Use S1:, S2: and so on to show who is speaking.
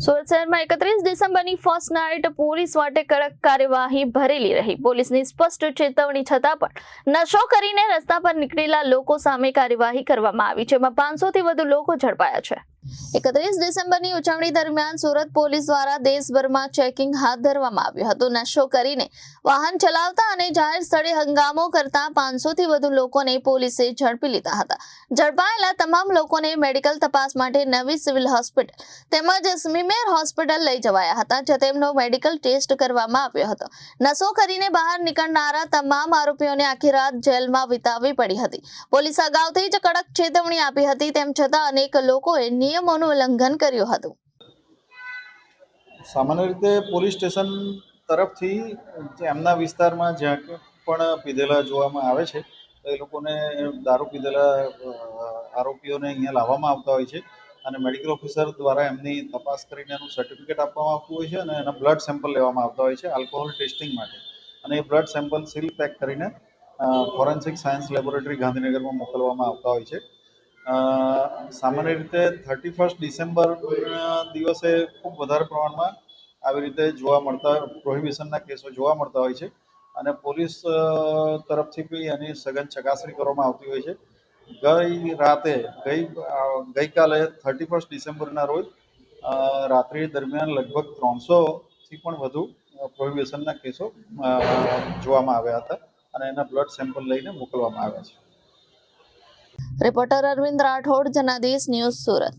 S1: સુરત શહેરમાં 31 ડિસેમ્બરની first night police માટે કડક કાર્યવાહી ભરેલી રહી. પોલીસની સ્પષ્ટ ચેતવણી છતાં પણ નશો કરીને રસ્તા પર નીકળેલા લોકો સામે કાર્યવાહી કરવામાં આવી, જેમાં 500 થી વધુ લોકો ઝડપાયા છે. 31 ડિસેમ્બરની ઉજવણી દરમિયાન સુરત પોલીસ દ્વારા દેશભરમાં ચેકિંગ હાથ ધરવામાં આવ્યું હતું. નશો કરીને વાહન ચલાવતા અને જાહેર સ્થળે હંગામો કરતા 500 થી વધુ લોકોને પોલીસે ઝડપી લીધા હતા. ઝડપાયેલા તમામ લોકોને મેડિકલ તપાસ માટે નવી સિવિલ હોસ્પિટલ તેમજ સ્મીમેર હોસ્પિટલ લઈ જવાયા હતા, જ્યાં તેમનો મેડિકલ ટેસ્ટ કરવામાં આવ્યો હતો. નશો કરીને બહાર નીકળનારા તમામ આરોપીઓને આખી રાત જેલમાં વિતાવવી પડી હતી. પોલીસ અગાઉથી જ કડક ચેતવણી આપી હતી, તેમ છતાં અનેક લોકોએ નિયમોનું ઉલ્લંઘન કર્યું હતું.
S2: સામાન્ય રીતે પોલીસ સ્ટેશન તરફથી એમના વિસ્તારમાં જ્યાં પણ પીધેલા જોવામાં આવે છે તો એ લોકોને દારૂ પીધેલા આરોપીઓને અહીંયા લાવવામાં આવતા હોય છે અને મેડિકલ ઓફિસર દ્વારા એમની તપાસ કરીને એનું સર્ટિફિકેટ આપવામાં આવતું હોય છે અને એના બ્લડ સેમ્પલ લેવામાં આવતા હોય છે આલ્કોહોલ ટેસ્ટિંગ માટે. અને એ બ્લડ સેમ્પલ સીલ પેક કરીને ફોરેન્સિક સાયન્સ લેબોરેટરી ગાંધીનગરમાં મોકલવામાં આવતા હોય છે. સામાન્ય રીતે 31 ડિસેમ્બર દિવસે ખૂબ વધારે પ્રમાણમાં આવી રીતે જોવા મળતા પ્રોહિબિશનના કેસો જોવા મળતા હોય છે અને પોલીસ તરફથી બી એની સઘન ચકાસણી કરવામાં આવતી હોય છે. ગઈકાલે 31 ડિસેમ્બરના રોજ રાત્રિ દરમિયાન લગભગ 300થી પણ વધુ પ્રોહિબિશનના કેસો જોવામાં આવ્યા હતા અને એના બ્લડ સેમ્પલ લઈને મોકલવામાં આવ્યા છે.
S1: Reporter Arvind Rathod, Janadesh news, Surat.